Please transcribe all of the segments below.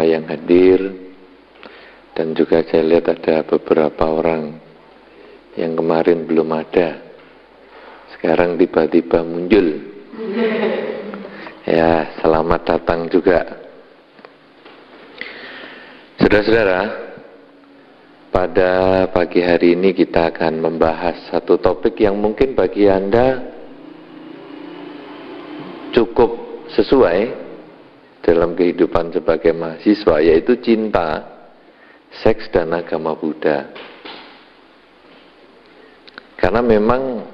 semua yang hadir. Dan juga saya lihat ada beberapa orang yang kemarin belum ada, sekarang tiba-tiba muncul. Ya, selamat datang juga. Saudara-saudara, pada pagi hari ini kita akan membahas satu topik yang mungkin bagi Anda cukup sesuai dalam kehidupan sebagai mahasiswa, yaitu cinta, seks, dan agama Buddha. Karena memang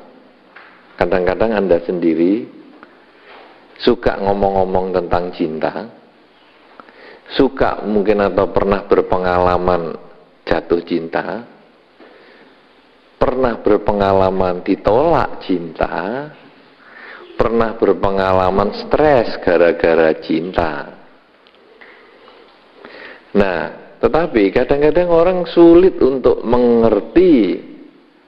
kadang-kadang Anda sendiri suka ngomong-ngomong tentang cinta, suka mungkin atau pernah berpengalaman jatuh cinta, pernah berpengalaman ditolak cinta, pernah berpengalaman stres gara-gara cinta. Nah, tetapi kadang-kadang orang sulit untuk mengerti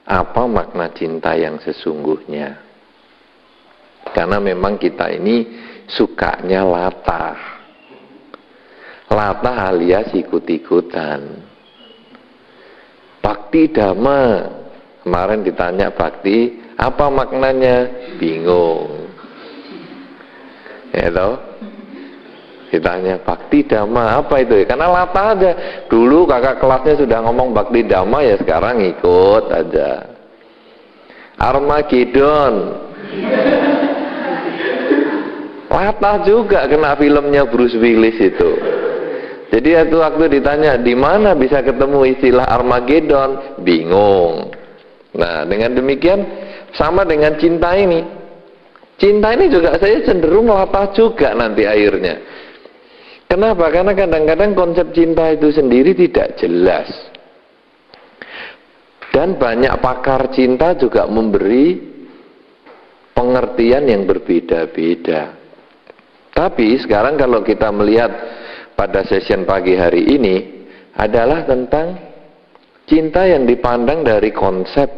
apa makna cinta yang sesungguhnya. Karena memang kita ini sukanya latah. Latah alias ikut-ikutan. Bhakti Dhamma. Kemarin ditanya bhakti, apa maknanya? Bingung. Ya toh? Ditanya Bhakti Dhamma apa itu? Karena latah aja. Dulu kakak kelasnya sudah ngomong Bhakti Dhamma, ya sekarang ikut aja. Armageddon. Latah juga kena filmnya Bruce Willis itu. Jadi waktu ditanya di mana bisa ketemu istilah Armageddon, bingung. Nah, dengan demikian sama dengan cinta ini. Cinta ini juga saya cenderung latah juga nanti akhirnya. Kenapa? Karena kadang-kadang konsep cinta itu sendiri tidak jelas. Dan banyak pakar cinta juga memberi pengertian yang berbeda-beda. Tapi sekarang kalau kita melihat pada session pagi hari ini adalah tentang cinta yang dipandang dari konsep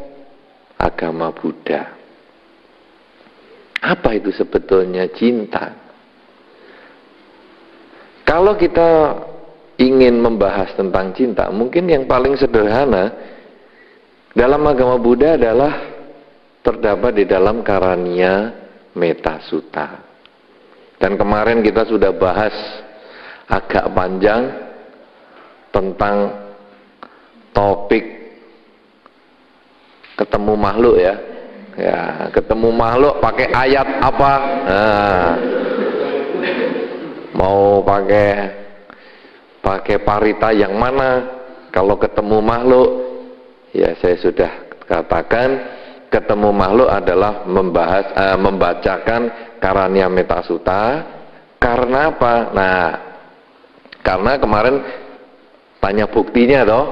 agama Buddha. Apa itu sebetulnya cinta? Kalau kita ingin membahas tentang cinta, mungkin yang paling sederhana dalam agama Buddha adalah terdapat di dalam Karania Metta Sutta. Dan kemarin kita sudah bahas agak panjang tentang topik ketemu makhluk ya. Ya, ketemu makhluk pakai ayat apa? Nah, mau pakai parita yang mana? Kalau ketemu makhluk, ya saya sudah katakan ketemu makhluk adalah membacakan Karania Metta Sutta. Karena apa? Nah, karena kemarin tanya buktinya toh.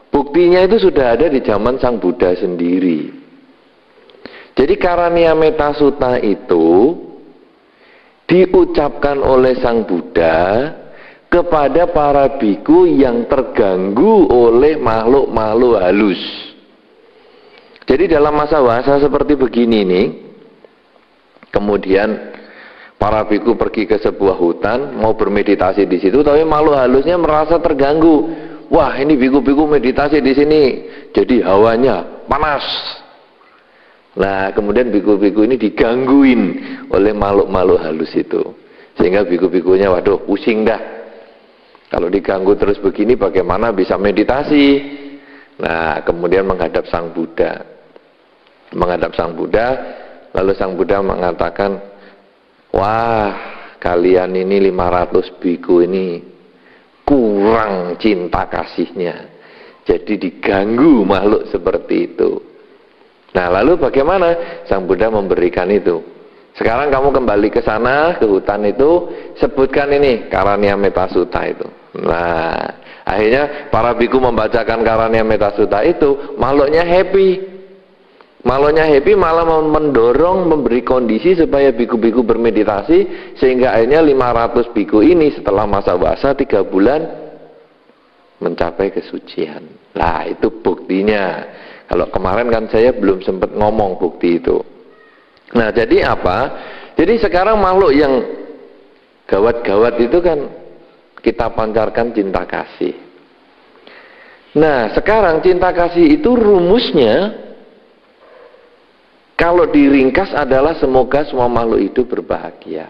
Buktinya itu sudah ada di zaman Sang Buddha sendiri. Jadi Karania Metta Sutta itu diucapkan oleh Sang Buddha kepada para biku yang terganggu oleh makhluk-makhluk halus. Jadi dalam masa-masa seperti begini nih, kemudian para biku pergi ke sebuah hutan, mau bermeditasi di situ, tapi makhluk halusnya merasa terganggu. Wah, ini biku-biku meditasi di sini, jadi hawanya panas. Nah, kemudian biku-biku ini digangguin oleh makhluk-makhluk halus itu, sehingga biku-bikunya, waduh, pusing dah. Kalau diganggu terus begini, bagaimana bisa meditasi? Nah, kemudian menghadap Sang Buddha. Menghadap Sang Buddha, lalu Sang Buddha mengatakan, wah, kalian ini 500 biku ini kurang cinta kasihnya, jadi diganggu makhluk seperti itu. Nah, lalu bagaimana? Sang Buddha memberikan itu. Sekarang kamu kembali ke sana, ke hutan itu, sebutkan ini Karania Metta Sutta itu. Nah, akhirnya para biku membacakan Karania Metta Sutta itu, makhluknya happy. Makhluknya happy malah mendorong, memberi kondisi supaya biku-biku bermeditasi, sehingga akhirnya 500 biku ini setelah masa puasa 3 bulan mencapai kesucian. Nah, itu buktinya. Kalau kemarin kan saya belum sempat ngomong bukti itu. Nah, jadi apa? Jadi sekarang makhluk yang gawat-gawat itu kan kita pancarkan cinta kasih. Nah, sekarang cinta kasih itu rumusnya, kalau diringkas adalah semoga semua makhluk hidup berbahagia.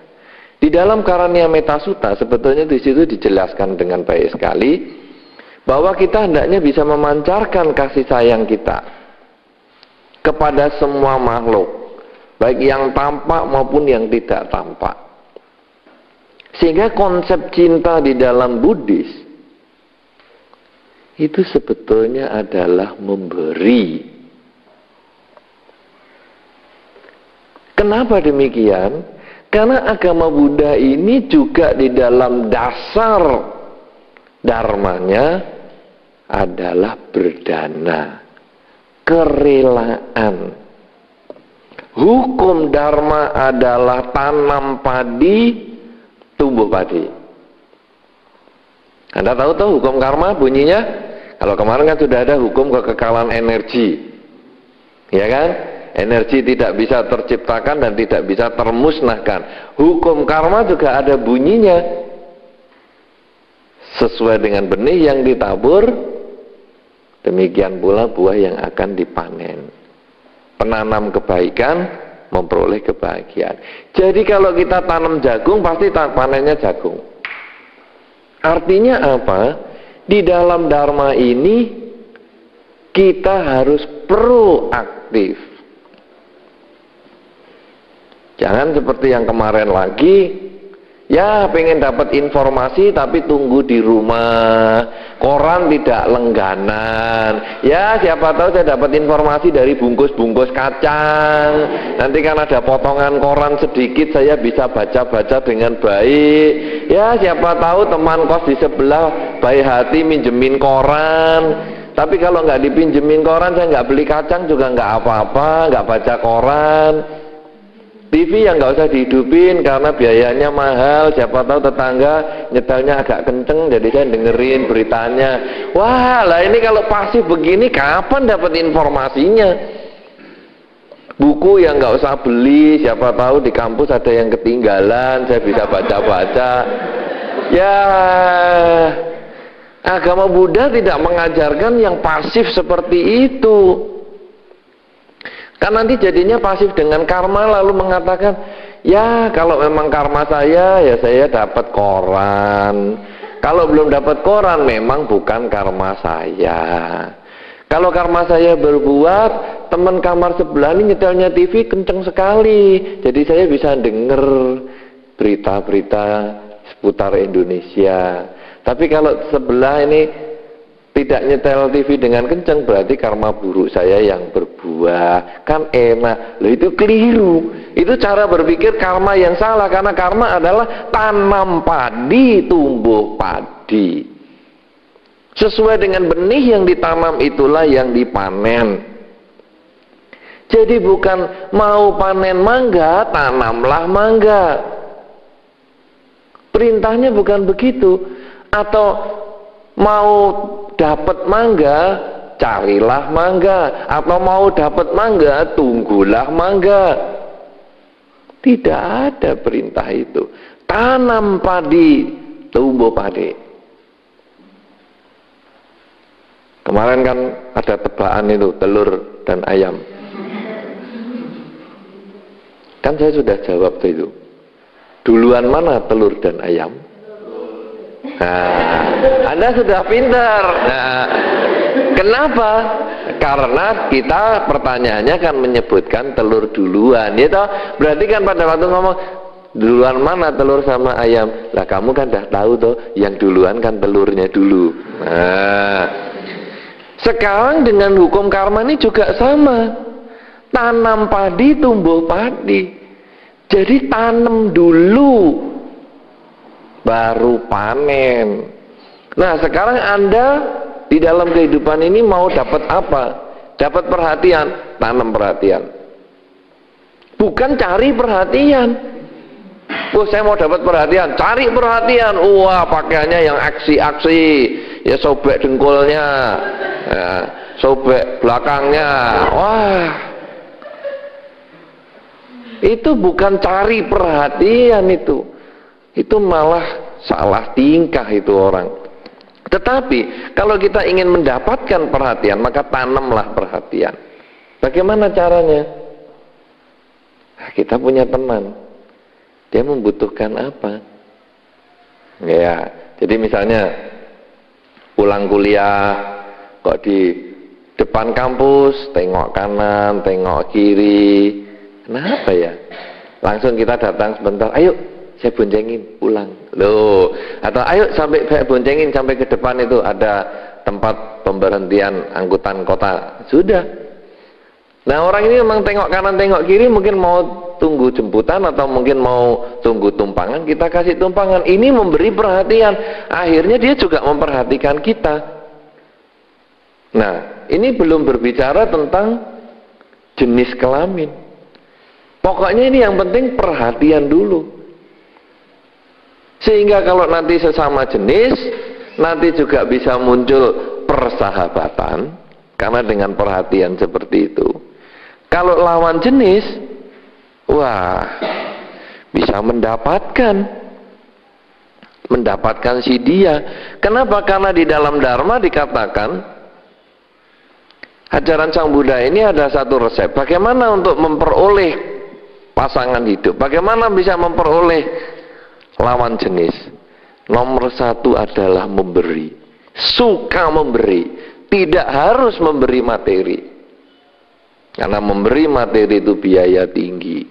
Di dalam Karania Metasuta sebetulnya di situ dijelaskan dengan baik sekali bahwa kita hendaknya bisa memancarkan kasih sayang kita kepada semua makhluk, baik yang tampak maupun yang tidak tampak. Sehingga konsep cinta di dalam Buddhis itu sebetulnya adalah memberi. Kenapa demikian? Karena agama Buddha ini juga di dalam dasar dharmanya adalah berdana, kerelaan. Hukum dharma adalah tanam padi, tumbuh padi. Anda tahu hukum karma bunyinya? Kalau kemarin kan sudah ada hukum kekekalan energi, ya kan? Energi tidak bisa terciptakan dan tidak bisa termusnahkan. Hukum karma juga ada bunyinya. Sesuai dengan benih yang ditabur, demikian pula buah yang akan dipanen. Penanam kebaikan memperoleh kebahagiaan. Jadi kalau kita tanam jagung pasti panennya jagung. Artinya apa? Di dalam dharma ini kita harus proaktif. Jangan seperti yang kemarin lagi, ya pengen dapat informasi tapi tunggu di rumah, koran tidak langganan. Ya siapa tahu saya dapat informasi dari bungkus-bungkus kacang, nanti kan ada potongan koran sedikit saya bisa baca-baca dengan baik. Ya siapa tahu teman kos di sebelah baik hati minjemin koran, tapi kalau nggak dipinjemin koran saya nggak beli kacang juga nggak apa-apa, nggak baca koran. TV yang nggak usah dihidupin karena biayanya mahal. Siapa tahu tetangga nyetelnya agak kenceng, jadi saya dengerin beritanya. Wah, lah ini kalau pasif begini kapan dapat informasinya? Buku yang nggak usah beli, siapa tahu di kampus ada yang ketinggalan, saya bisa baca-baca. Ya, agama Buddha tidak mengajarkan yang pasif seperti itu. Kan nanti jadinya pasif dengan karma lalu mengatakan, ya kalau memang karma saya, ya saya dapat koran. Kalau belum dapat koran memang bukan karma saya. Kalau karma saya berbuat, teman kamar sebelah ini nyetelnya TV kenceng sekali, jadi saya bisa denger berita-berita seputar Indonesia. Tapi kalau sebelah ini tidak nyetel TV dengan kencang, berarti karma buruk saya yang berbuah. Kan enak. Loh itu keliru. Itu cara berpikir karma yang salah. Karena karma adalah tanam padi, tumbuh padi. Sesuai dengan benih yang ditanam itulah yang dipanen. Jadi bukan mau panen mangga, tanamlah mangga. Perintahnya bukan begitu. Atau mau dapat mangga, carilah mangga. Atau mau dapat mangga, tunggulah mangga. Tidak ada perintah itu. Tanam padi, tumbuh padi. Kemarin kan ada tebakan itu, telur dan ayam. Kan saya sudah jawab itu. Duluan mana telur dan ayam? Nah, Anda sudah pintar. Nah, kenapa? Karena kita pertanyaannya kan menyebutkan telur duluan, ya toh? Berarti kan pada waktu ngomong duluan mana telur sama ayam, lah kamu kan dah tahu toh, yang duluan kan telurnya dulu. Nah, sekarang dengan hukum karma ini juga sama. Tanam padi, tumbuh padi. Jadi tanam dulu, baru panen. Nah sekarang Anda di dalam kehidupan ini mau dapat apa? Dapat perhatian, tanam perhatian. Bukan cari perhatian. Oh saya mau dapat perhatian, cari perhatian. Wah pakaiannya yang aksi-aksi, ya sobek dengkulnya, ya, sobek belakangnya. Wah, itu bukan cari perhatian itu malah salah tingkah itu orang. Tetapi kalau kita ingin mendapatkan perhatian, maka tanamlah perhatian. Bagaimana caranya? Nah, kita punya teman, dia membutuhkan apa? Ya, jadi misalnya pulang kuliah kok di depan kampus, tengok kanan, tengok kiri. Kenapa ya? Langsung kita datang sebentar, ayo saya boncengin pulang. Loh, atau ayo sampai saya boncengin sampai ke depan itu ada tempat pemberhentian angkutan kota. Sudah. Nah, orang ini memang tengok kanan, tengok kiri, mungkin mau tunggu jemputan atau mungkin mau tunggu tumpangan, kita kasih tumpangan. Ini memberi perhatian. Akhirnya dia juga memperhatikan kita. Nah, ini belum berbicara tentang jenis kelamin. Pokoknya ini yang penting perhatian dulu. Sehingga kalau nanti sesama jenis, nanti juga bisa muncul persahabatan. Karena dengan perhatian seperti itu. Kalau lawan jenis, wah, bisa mendapatkan si dia. Kenapa? Karena di dalam Dharma dikatakan, ajaran Sang Buddha ini ada satu resep. Bagaimana untuk memperoleh pasangan hidup? Bagaimana bisa memperoleh lawan jenis? Nomor satu adalah memberi. Suka memberi. Tidak harus memberi materi. Karena memberi materi itu biaya tinggi.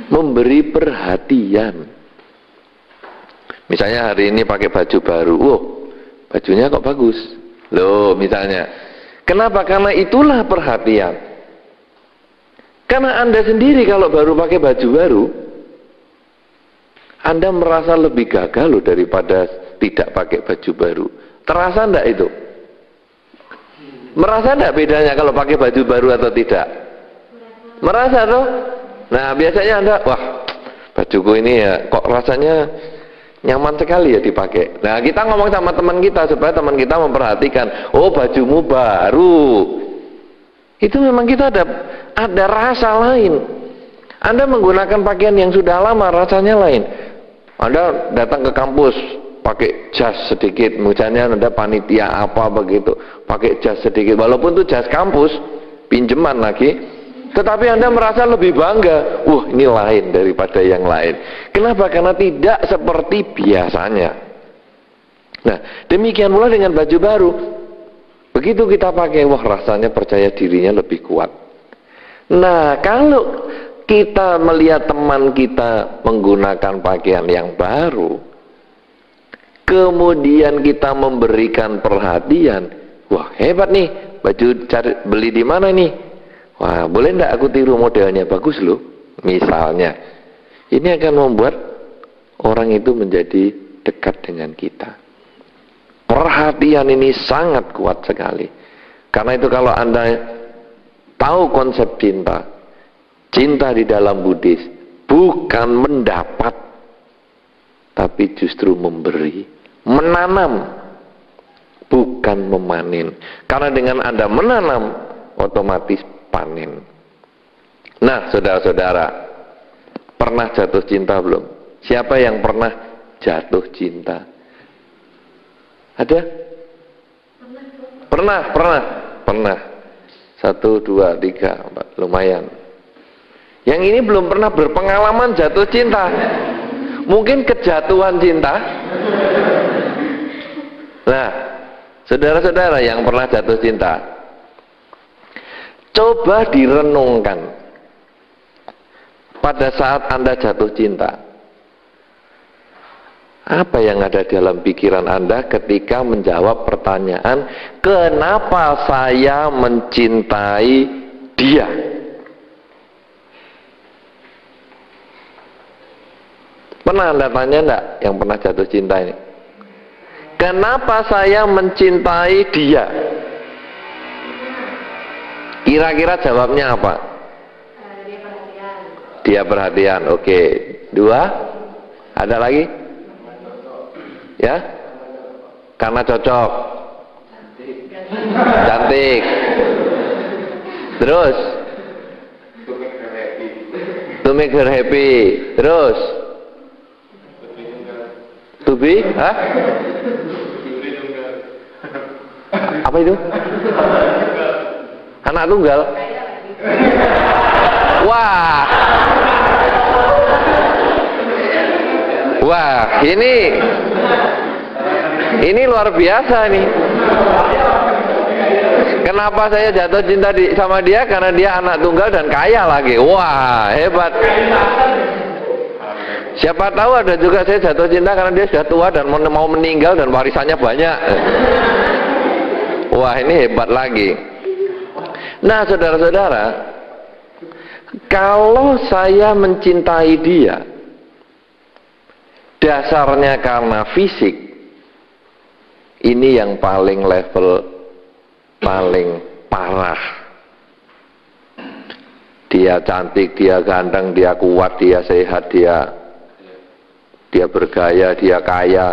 Memberi perhatian. Misalnya hari ini pakai baju baru. Wow, bajunya kok bagus. Loh, misalnya. Kenapa? Karena itulah perhatian. Karena Anda sendiri kalau baru pakai baju baru, Anda merasa lebih gagah loh daripada tidak pakai baju baru. Terasa enggak itu? Merasa enggak bedanya kalau pakai baju baru atau tidak? Merasa toh? Nah, biasanya Anda, wah, bajuku ini ya kok rasanya nyaman sekali ya dipakai. Nah, kita ngomong sama teman kita supaya teman kita memperhatikan, oh bajumu baru. Itu memang kita ada rasa lain. Anda menggunakan pakaian yang sudah lama rasanya lain. Anda datang ke kampus pakai jas sedikit, misalnya Anda panitia apa begitu, pakai jas sedikit, walaupun itu jas kampus, pinjeman lagi, tetapi Anda merasa lebih bangga. Wah, ini lain daripada yang lain. Kenapa? Karena tidak seperti biasanya. Nah, demikian pula dengan baju baru. Begitu kita pakai, wah rasanya percaya dirinya lebih kuat. Nah, kalau kita melihat teman kita menggunakan pakaian yang baru, kemudian kita memberikan perhatian, wah hebat nih, baju beli di mana nih? Wah, boleh enggak aku tiru modelnya, bagus loh. Misalnya, ini akan membuat orang itu menjadi dekat dengan kita. Perhatian ini sangat kuat sekali. Karena itu kalau Anda tahu konsep cinta, cinta di dalam Buddhis bukan mendapat, tapi justru memberi, menanam, bukan memanen. Karena dengan Anda menanam, otomatis panen. Nah, saudara-saudara, pernah jatuh cinta belum? Siapa yang pernah jatuh cinta? Ada? Pernah. 1, 2, 3, 4, lumayan. Yang ini belum pernah berpengalaman jatuh cinta. Mungkin kejatuhan cinta. Nah, saudara-saudara yang pernah jatuh cinta, coba direnungkan. Pada saat Anda jatuh cinta, apa yang ada dalam pikiran Anda ketika menjawab pertanyaan, kenapa saya mencintai dia? Pernah Anda tanya enggak yang pernah jatuh cinta ini? Kenapa saya mencintai dia? Kira-kira jawabnya apa? Dia perhatian. Dia perhatian, oke. 2, ada lagi? Ya? Karena cocok. Cantik. Terus? To make her happy. Terus? be? Hah? Apa itu? Anak tunggal? Wah. Wah, ini luar biasa nih. Kenapa saya jatuh cinta sama dia? Karena dia anak tunggal dan kaya lagi. Wah, hebat. Siapa tahu ada juga saya jatuh cinta karena dia sudah tua dan mau meninggal dan warisannya banyak. Wah, ini hebat lagi. Nah, saudara-saudara, kalau saya mencintai dia dasarnya karena fisik, ini yang paling level paling parah. Dia cantik, dia ganteng, dia kuat, dia sehat, dia bergaya, dia kaya,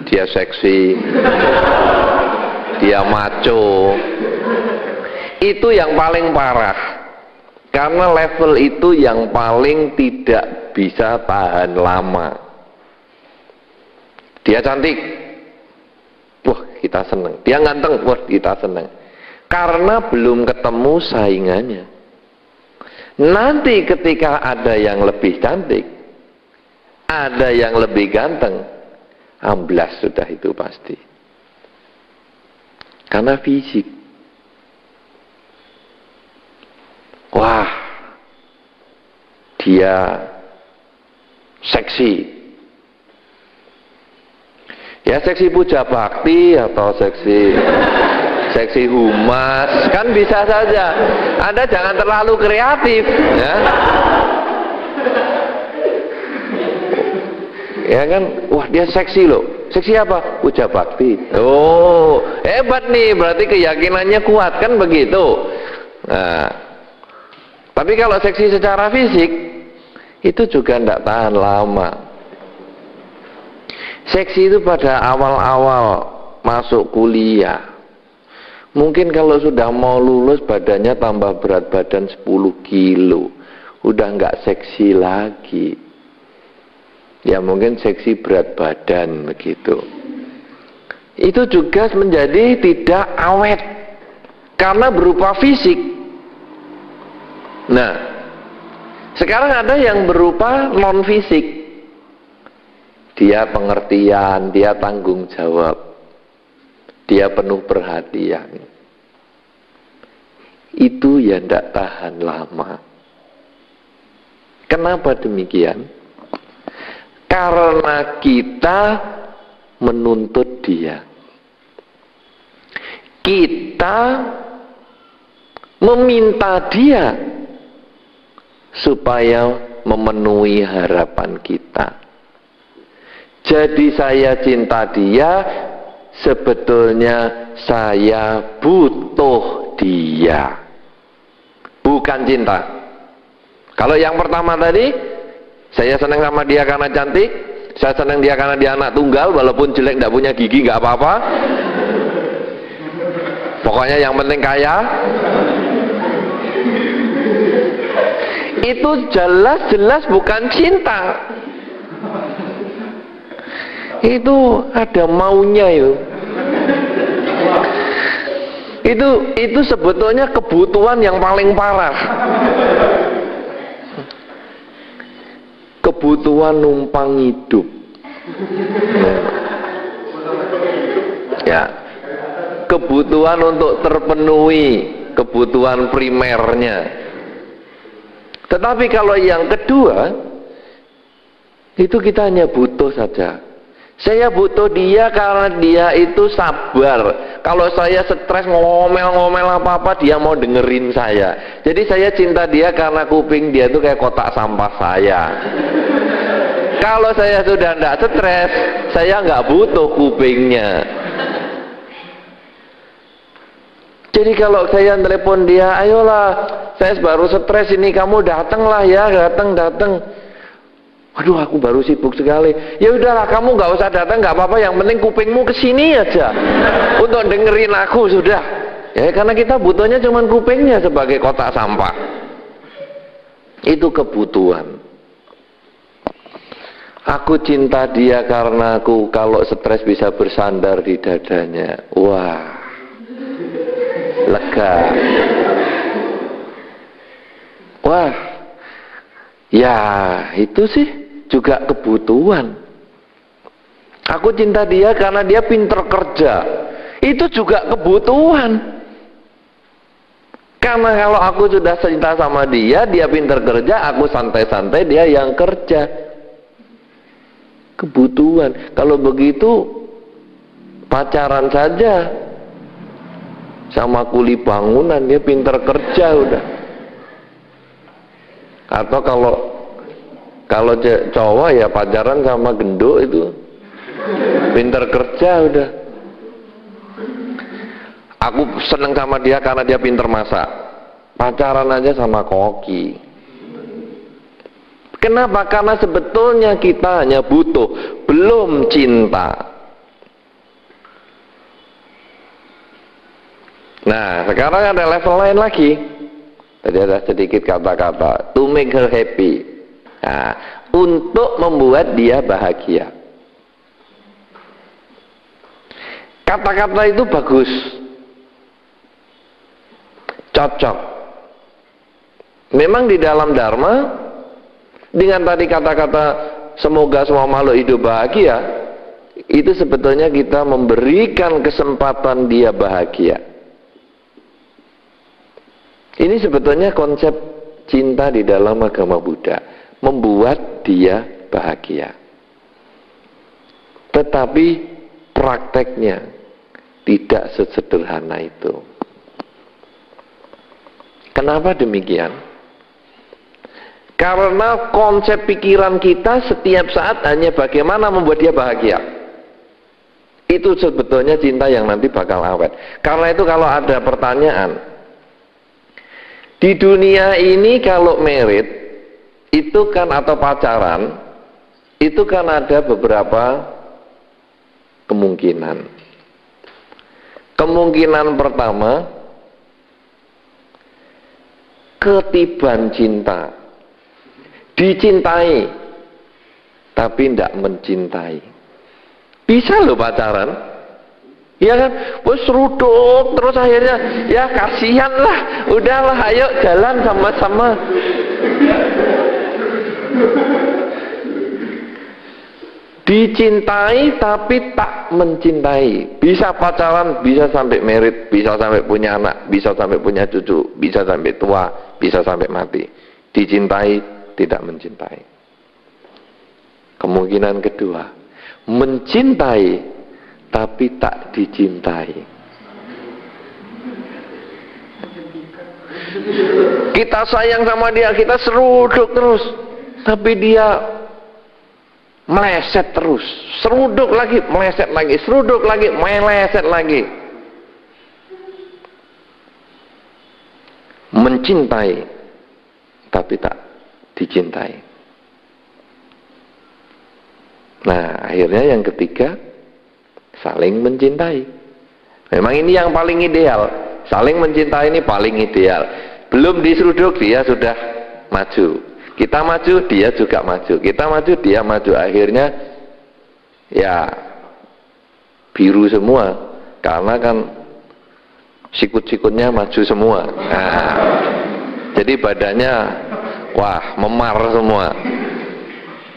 dia seksi, dia maco. Itu yang paling parah. Karena level itu yang paling tidak bisa tahan lama. Dia cantik, wah kita seneng. Dia ganteng, wah kita seneng. Karena belum ketemu saingannya. Nanti ketika ada yang lebih cantik, ada yang lebih ganteng, amblas sudah itu pasti. Karena fisik. Wah, dia seksi. Ya seksi puja bakti atau seksi humas, kan bisa saja. Anda jangan terlalu kreatif, ya. Ya kan, wah dia seksi loh. Seksi apa? Puja bakti. Oh, hebat nih, berarti keyakinannya kuat, kan begitu. Nah, tapi kalau seksi secara fisik, itu juga tidak tahan lama. Seksi itu pada awal-awal masuk kuliah. Mungkin kalau sudah mau lulus badannya tambah berat badan 10 kilo. Udah nggak seksi lagi. Ya mungkin seksi berat badan begitu. Itu juga menjadi tidak awet. Karena berupa fisik. Nah, sekarang ada yang berupa non fisik. Dia pengertian, dia tanggung jawab, dia penuh perhatian. Itu ya tidak tahan lama. Kenapa demikian? Karena kita menuntut dia. Kita meminta dia supaya memenuhi harapan kita. Jadi saya cinta dia, sebetulnya saya butuh dia. Bukan cinta. Kalau yang pertama tadi, saya senang sama dia karena cantik, saya senang dia karena dia anak tunggal, walaupun jelek tidak punya gigi nggak apa-apa. Pokoknya yang penting kaya. Itu jelas-jelas bukan cinta. Itu ada maunya itu sebetulnya kebutuhan yang paling parah. Kebutuhan numpang hidup. Ya. Kebutuhan untuk terpenuhi kebutuhan primernya. Tetapi kalau yang kedua, itu kita hanya butuh saja. Saya butuh dia karena dia itu sabar. Kalau saya stres ngomel-ngomel apa-apa, dia mau dengerin saya. Jadi saya cinta dia karena kuping dia itu kayak kotak sampah saya. Kalau saya sudah tidak stres, saya nggak butuh kupingnya. Jadi kalau saya telepon dia, ayolah, saya baru stres ini, kamu datanglah ya, datang. Waduh, aku baru sibuk sekali. Ya udahlah, kamu nggak usah datang, nggak apa-apa. Yang penting kupingmu kesini aja untuk dengerin aku sudah. Ya, karena kita butuhnya cuma kupingnya sebagai kotak sampah. Itu kebutuhan. Aku cinta dia karena aku kalau stres bisa bersandar di dadanya. Wah, lega. Wah, ya itu sih juga kebutuhan. Aku cinta dia karena dia pinter kerja. Itu juga kebutuhan. Karena kalau aku sudah cinta sama dia, dia pinter kerja, aku santai-santai, dia yang kerja. Kebutuhan. Kalau begitu pacaran saja sama kuli bangunan, dia pinter kerja udah. Atau kalau cowok ya pacaran sama genduk itu pinter kerja udah. Aku seneng sama dia karena dia pinter masak. Pacaran aja sama koki. Kenapa? Karena sebetulnya kita hanya butuh, belum cinta. Nah, sekarang ada level lain lagi. Tadi ada sedikit kata-kata, to make her happy. Nah, untuk membuat dia bahagia. Kata-kata itu bagus. Cocok. Memang di dalam Dharma, dengan tadi kata-kata semoga semua makhluk hidup bahagia, itu sebetulnya kita memberikan kesempatan dia bahagia. Ini sebetulnya konsep cinta di dalam agama Buddha, membuat dia bahagia. Tetapi prakteknya tidak sesederhana itu. Kenapa demikian? Karena konsep pikiran kita setiap saat hanya bagaimana membuat dia bahagia. Itu sebetulnya cinta yang nanti bakal awet. Karena itu kalau ada pertanyaan, di dunia ini kalau merit itu kan atau pacaran, itu kan ada beberapa kemungkinan. Kemungkinan pertama, ketiban cinta. Dicintai tapi tidak mencintai. Bisa loh pacaran, ya kan? Wes ruduk terus akhirnya ya kasihan lah, udahlah ayo jalan sama-sama. Dicintai tapi tak mencintai. Bisa pacaran, bisa sampai merit, bisa sampai punya anak, bisa sampai punya cucu, bisa sampai tua, bisa sampai mati. Dicintai tidak mencintai. Kemungkinan kedua, mencintai tapi tak dicintai. Kita sayang sama dia, kita seruduk terus, tapi dia meleset terus. Seruduk lagi, meleset lagi, seruduk lagi, meleset lagi. Mencintai tapi tak dicintai. Nah, akhirnya yang ketiga, saling mencintai. Memang ini yang paling ideal. Saling mencintai ini paling ideal. Belum diseruduk, dia sudah maju. Kita maju, dia juga maju. Kita maju, dia maju. Akhirnya ya biru semua. Karena kan sikut-sikutnya maju semua. Nah, jadi badannya wah, memar semua.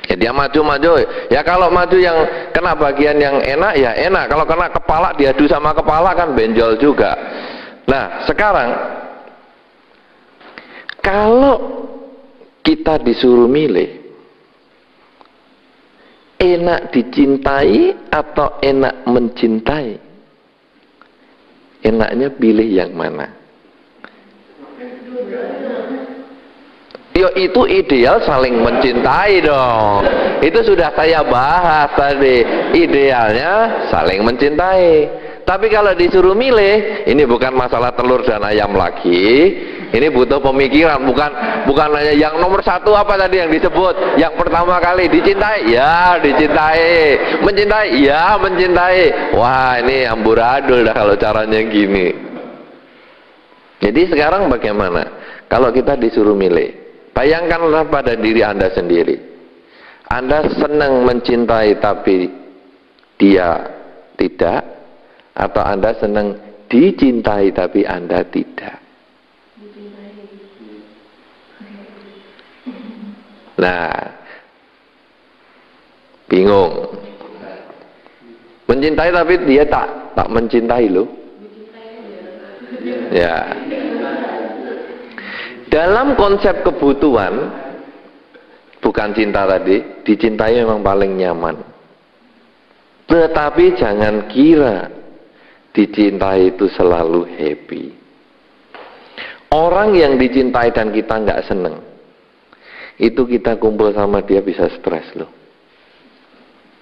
Ya dia maju-maju. Ya kalau maju yang kena bagian yang enak, ya enak. Kalau kena kepala, diadu sama kepala kan benjol juga. Nah, sekarang kalau kita disuruh milih, enak dicintai atau enak mencintai? Enaknya pilih yang mana? Yo itu ideal saling mencintai dong. Itu sudah saya bahas tadi. Idealnya saling mencintai. Tapi kalau disuruh milih, ini bukan masalah telur dan ayam lagi. Ini butuh pemikiran. Bukan hanya yang nomor satu apa tadi yang disebut. Yang pertama kali dicintai, ya dicintai. Mencintai, ya mencintai. Wah ini amburadul dah kalau caranya gini. Jadi sekarang bagaimana? Kalau kita disuruh milih, bayangkanlah pada diri Anda sendiri. Anda senang mencintai tapi dia tidak, atau Anda senang dicintai tapi Anda tidak? Nah, bingung. Mencintai tapi dia tak mencintai loh. Ya. Dalam konsep kebutuhan, bukan cinta tadi, dicintai memang paling nyaman. Tetapi jangan kira dicintai itu selalu happy. Orang yang dicintai dan kita nggak seneng, itu kita kumpul sama dia bisa stres loh.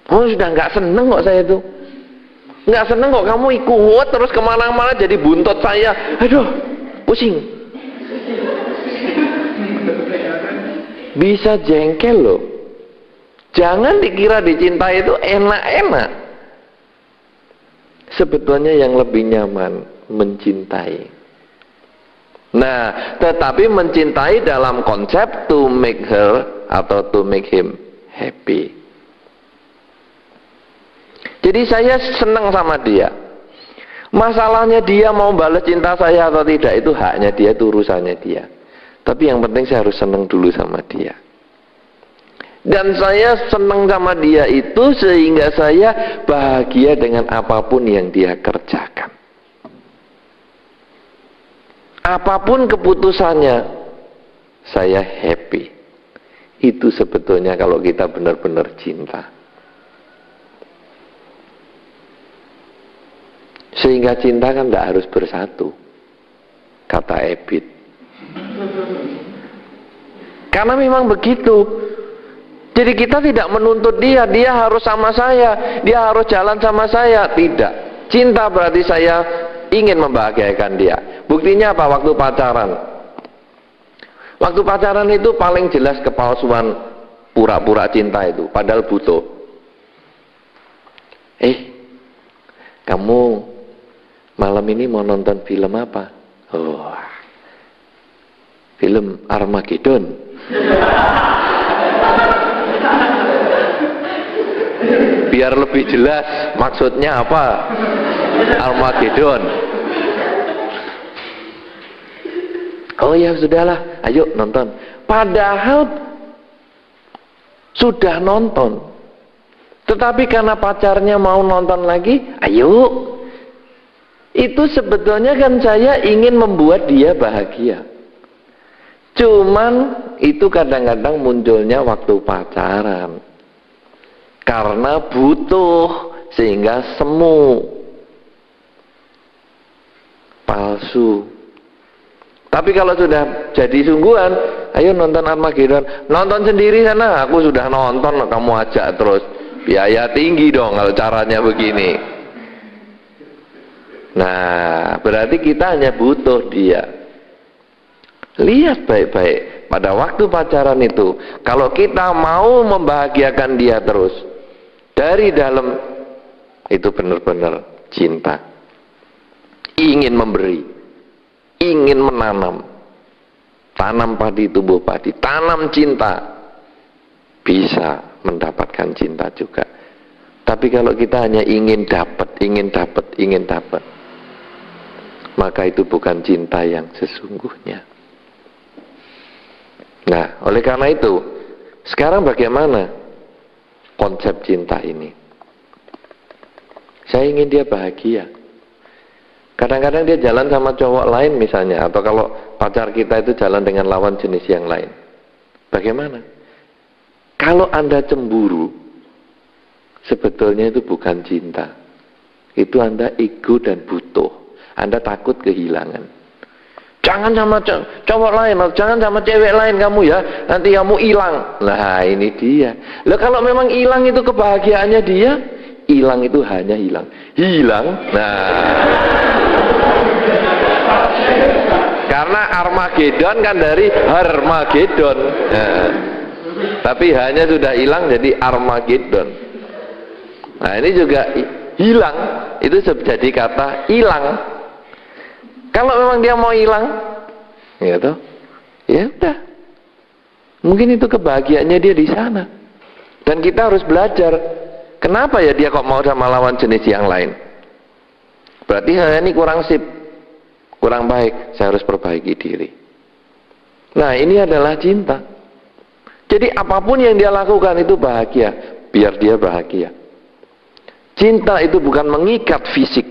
Oh sudah nggak seneng kok saya itu, nggak seneng kok kamu ikut terus kemana-mana jadi buntut saya, aduh pusing. Bisa jengkel loh. Jangan dikira dicintai itu enak-enak. Sebetulnya yang lebih nyaman mencintai. Nah, tetapi mencintai dalam konsep to make her atau to make him happy. Jadi saya senang sama dia. Masalahnya dia mau balas cinta saya atau tidak, itu haknya dia, itu urusannya dia. Tapi yang penting saya harus senang dulu sama dia. Dan saya senang sama dia itu sehingga saya bahagia dengan apapun yang dia kerjakan. Apapun keputusannya, saya happy. Itu sebetulnya kalau kita benar-benar cinta. Sehingga cinta kan tidak harus bersatu, kata Ebit. Karena memang begitu. Jadi kita tidak menuntut dia harus sama saya, dia harus jalan sama saya. Tidak. Cinta berarti saya ingin membahagiakan dia. Buktinya apa? Waktu pacaran. Waktu pacaran itu paling jelas kepalsuan pura-pura cinta itu, padahal butuh. Kamu malam ini mau nonton film apa? Oh, film Armageddon. Biar lebih jelas maksudnya apa Armageddon. Oh ya sudahlah, ayo nonton. Padahal sudah nonton, tetapi karena pacarnya mau nonton lagi, ayo. Itu sebetulnya kan saya ingin membuat dia bahagia. Cuman itu kadang-kadang munculnya waktu pacaran. Karena butuh sehingga semu. Palsu. Tapi kalau sudah jadi sungguhan, ayo nonton Armageddon. Nonton sendiri sana, aku sudah nonton, kamu ajak terus. Biaya tinggi dong kalau caranya begini. Nah, berarti kita hanya butuh dia. Lihat baik-baik, pada waktu pacaran itu, kalau kita mau membahagiakan dia terus, dari dalam, itu benar-benar cinta. Ingin memberi, ingin menanam. Tanam padi, tumbuh padi. Tanam cinta, bisa mendapatkan cinta juga. Tapi kalau kita hanya ingin dapat, maka itu bukan cinta yang sesungguhnya. Nah, oleh karena itu, sekarang bagaimana konsep cinta ini? Saya ingin dia bahagia. Kadang-kadang dia jalan sama cowok lain misalnya, atau kalau pacar kita itu jalan dengan lawan jenis yang lain. Bagaimana? Kalau Anda cemburu, sebetulnya itu bukan cinta. Itu Anda ego dan butuh. Anda takut kehilangan. Jangan sama cowok lain, jangan sama cewek lain kamu ya, nanti kamu hilang. Nah ini dia. Lah kalau memang hilang itu kebahagiaannya dia, hilang itu hanya hilang. Hilang. Nah. Karena Armageddon kan dari Harmageddon. Nah. Tapi hanya sudah hilang jadi Armageddon. Nah ini juga hilang, itu jadi kata hilang. Kalau memang dia mau hilang, gitu, ya udah. Mungkin itu kebahagiaannya dia di sana. Dan kita harus belajar, kenapa ya dia kok mau sama lawan jenis yang lain? Berarti ini kurang sip, kurang baik, saya harus perbaiki diri. Nah, ini adalah cinta. Jadi apapun yang dia lakukan itu bahagia, biar dia bahagia. Cinta itu bukan mengikat fisik.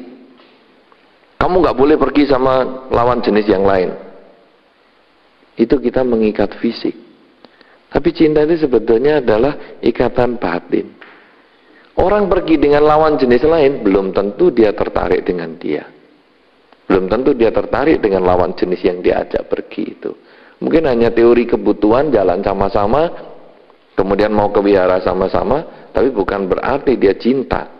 Kamu nggak boleh pergi sama lawan jenis yang lain. Itu kita mengikat fisik. Tapi cinta itu sebetulnya adalah ikatan batin. Orang pergi dengan lawan jenis lain, belum tentu dia tertarik dengan dia. Belum tentu dia tertarik dengan lawan jenis yang diajak pergi itu. Mungkin hanya teori kebutuhan, jalan sama-sama, kemudian mau ke wihara sama-sama, tapi bukan berarti dia cinta.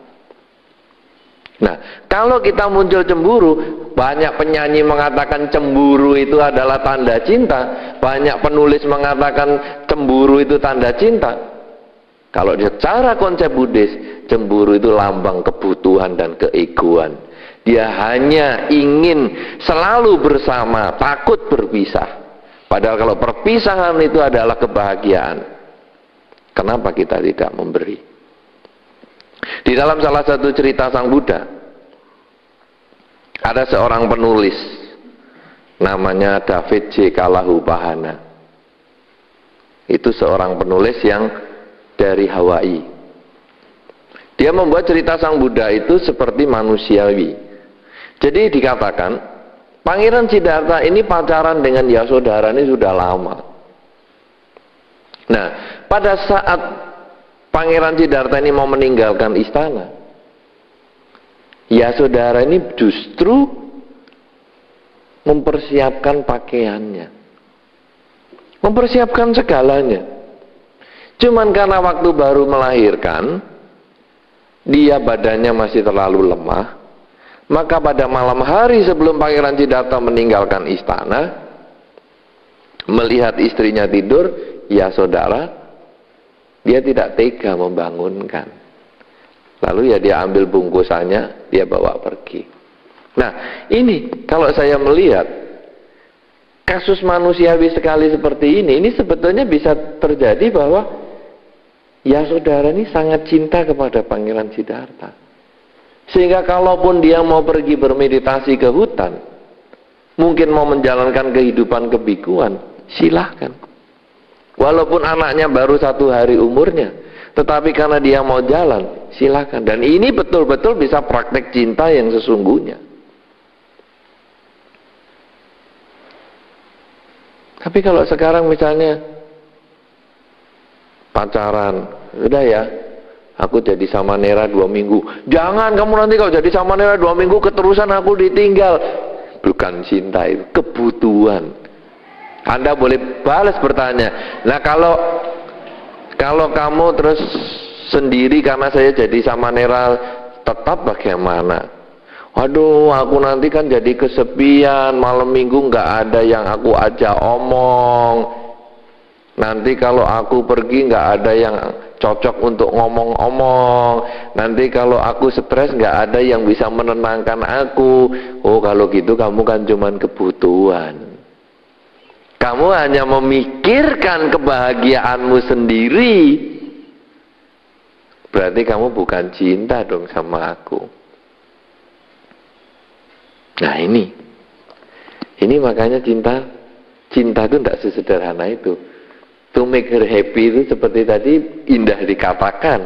Nah, kalau kita muncul cemburu, banyak penyanyi mengatakan cemburu itu adalah tanda cinta, banyak penulis mengatakan cemburu itu tanda cinta. Kalau secara konsep Buddhis, cemburu itu lambang kebutuhan dan keegoan. Dia hanya ingin selalu bersama, takut berpisah. Padahal kalau perpisahan itu adalah kebahagiaan, kenapa kita tidak memberi? Di dalam salah satu cerita Sang Buddha, ada seorang penulis, namanya David J. Kalahupahana. Itu seorang penulis yang dari Hawaii. Dia membuat cerita Sang Buddha itu seperti manusiawi. Jadi dikatakan, Pangeran Siddhartha ini pacaran dengan Yasodhara ini sudah lama. Nah, pada saat Pangeran Siddhartha ini mau meninggalkan istana, Yasodhara ini justru mempersiapkan pakaiannya, mempersiapkan segalanya. Cuman karena waktu baru melahirkan, dia badannya masih terlalu lemah, maka pada malam hari sebelum Pangeran Siddhartha meninggalkan istana, melihat istrinya tidur, Yasodhara, dia tidak tega membangunkan. Lalu ya dia ambil bungkusannya, dia bawa pergi. Nah, ini kalau saya melihat kasus manusiawi sekali seperti ini sebetulnya bisa terjadi bahwa Yasodhara ini sangat cinta kepada Pangeran Siddhartha. Sehingga kalaupun dia mau pergi bermeditasi ke hutan, mungkin mau menjalankan kehidupan kebikuan, silahkan. Walaupun anaknya baru 1 hari umurnya, tetapi karena dia mau jalan, silahkan. Dan ini betul-betul bisa praktek cinta yang sesungguhnya. Tapi kalau sekarang misalnya pacaran, udah ya, aku jadi sama Nera 2 minggu. Jangan kamu nanti kalau jadi sama Nera 2 minggu keterusan aku ditinggal. Bukan cinta itu, kebutuhan. Anda boleh balas bertanya, nah kalau kamu terus sendiri karena saya jadi sama Nera tetap bagaimana? Waduh, aku nanti kan jadi kesepian, malam minggu nggak ada yang aku ajak omong. Nanti kalau aku pergi nggak ada yang cocok untuk ngomong-ngomong. Nanti kalau aku stres nggak ada yang bisa menenangkan aku. Oh, kalau gitu kamu kan cuman kebutuhan. Kamu hanya memikirkan kebahagiaanmu sendiri. Berarti kamu bukan cinta dong sama aku. Nah ini makanya cinta itu tidak sesederhana itu. To make her happy itu seperti tadi indah dikatakan,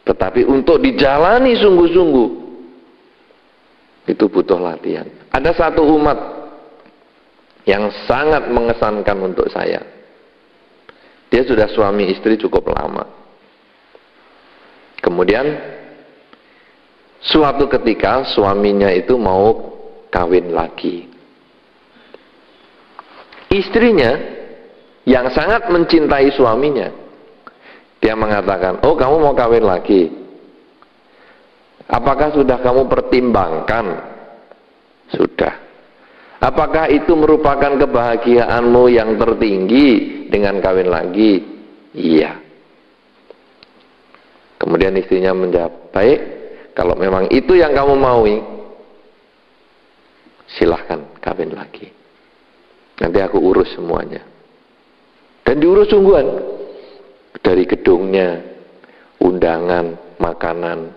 tetapi untuk dijalani sungguh-sungguh itu butuh latihan. Ada satu umat yang sangat mengesankan untuk saya. Dia sudah suami istri cukup lama. Kemudian suatu ketika suaminya itu mau kawin lagi. Istrinya yang sangat mencintai suaminya, dia mengatakan, oh kamu mau kawin lagi, apakah sudah kamu pertimbangkan? Sudah. Apakah itu merupakan kebahagiaanmu yang tertinggi dengan kawin lagi? Iya. Kemudian istrinya menjawab, baik, kalau memang itu yang kamu maui, silahkan kawin lagi, nanti aku urus semuanya. Dan diurus sungguhan. dari gedungnya, undangan, makanan,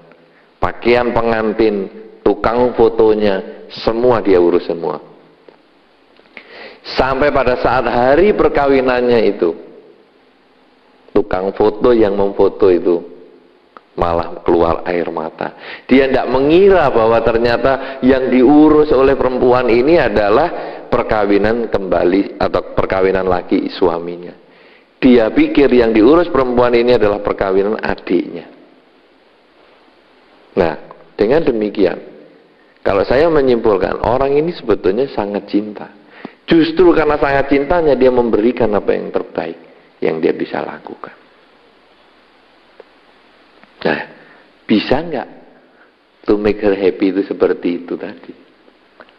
pakaian pengantin, tukang fotonya, semua dia urus semua. Sampai pada saat hari perkawinannya itu, tukang foto yang memfoto itu malah keluar air mata. Dia tidak mengira bahwa ternyata yang diurus oleh perempuan ini adalah perkawinan kembali atau perkawinan laki suaminya. Dia pikir yang diurus perempuan ini adalah perkawinan adiknya. Nah, dengan demikian, kalau saya menyimpulkan, orang ini sebetulnya sangat cinta. Justru karena sangat cintanya dia memberikan apa yang terbaik yang dia bisa lakukan. Nah, bisa nggak to make her happy itu seperti itu tadi?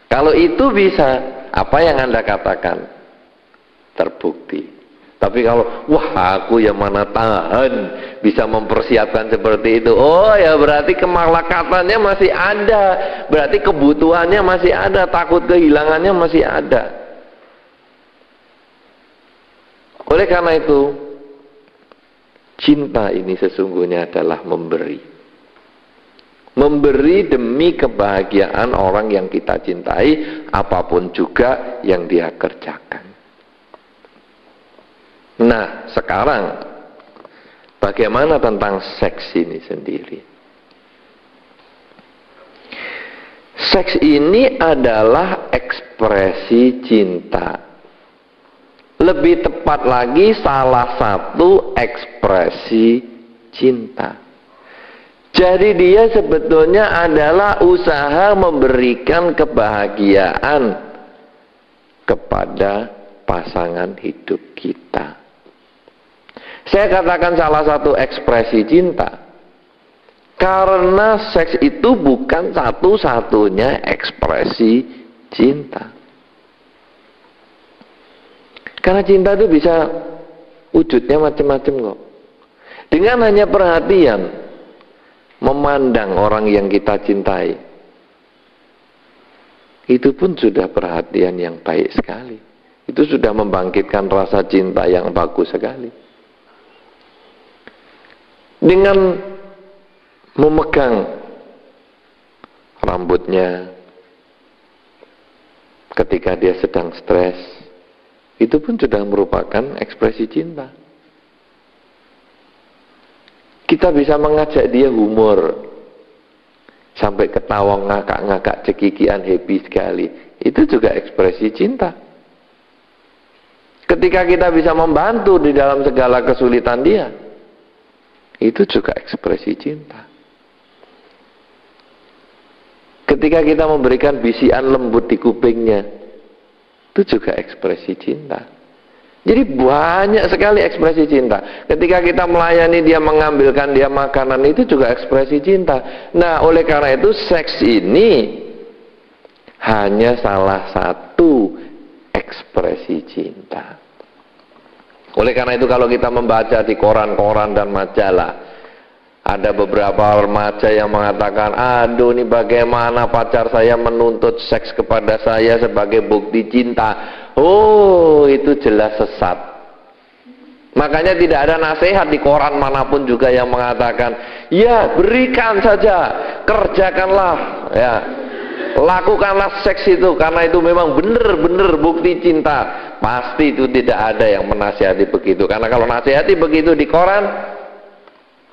Kalau itu bisa, apa yang Anda katakan terbukti. Tapi kalau, wah aku yang mana tahan bisa mempersiapkan seperti itu, oh ya berarti kemalakatannya masih ada, berarti kebutuhannya masih ada, takut kehilangannya masih ada. Oleh karena itu, cinta ini sesungguhnya adalah memberi. Memberi demi kebahagiaan orang yang kita cintai, apapun juga yang dia kerjakan. Nah, sekarang bagaimana tentang seks ini sendiri? Seks ini adalah ekspresi cinta. Lebih tepat lagi, salah satu ekspresi cinta. Jadi dia sebetulnya adalah usaha memberikan kebahagiaan kepada pasangan hidup kita. Saya katakan salah satu ekspresi cinta karena seks itu bukan satu-satunya ekspresi cinta. Karena cinta itu bisa wujudnya macam-macam kok. Dengan hanya perhatian, memandang orang yang kita cintai, itu pun sudah perhatian yang baik sekali. Itu sudah membangkitkan rasa cinta yang bagus sekali. Dengan memegang rambutnya ketika dia sedang stres, itu pun sudah merupakan ekspresi cinta. Kita bisa mengajak dia humor sampai ketawa ngakak-ngakak cekikian happy sekali. Itu juga ekspresi cinta. Ketika kita bisa membantu di dalam segala kesulitan dia, itu juga ekspresi cinta. Ketika kita memberikan bisikan lembut di kupingnya, itu juga ekspresi cinta. Jadi banyak sekali ekspresi cinta. Ketika kita melayani dia, mengambilkan dia makanan, itu juga ekspresi cinta. Nah, oleh karena itu seks ini hanya salah satu ekspresi cinta. Oleh karena itu kalau kita membaca di koran-koran dan majalah, ada beberapa remaja yang mengatakan, aduh ini bagaimana pacar saya menuntut seks kepada saya sebagai bukti cinta. Oh, itu jelas sesat. Makanya tidak ada nasihat di koran manapun juga yang mengatakan, ya berikan saja, kerjakanlah, ya lakukanlah seks itu karena itu memang benar-benar bukti cinta. Pasti itu tidak ada yang menasihati begitu. Karena kalau nasihati begitu di koran,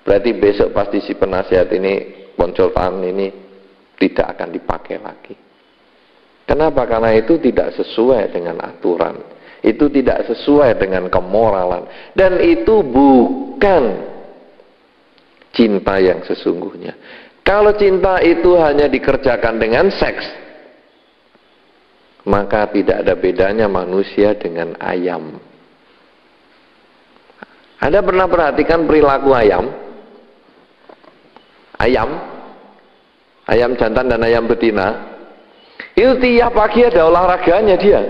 berarti besok pasti si penasihat ini, konsultan ini tidak akan dipakai lagi. Kenapa? Karena itu tidak sesuai dengan aturan. Itu tidak sesuai dengan kemoralan. Dan itu bukan cinta yang sesungguhnya. Kalau cinta itu hanya dikerjakan dengan seks, maka tidak ada bedanya manusia dengan ayam. Anda pernah perhatikan perilaku ayam? Ayam jantan dan ayam betina, itu tiap pagi ada olahraganya dia.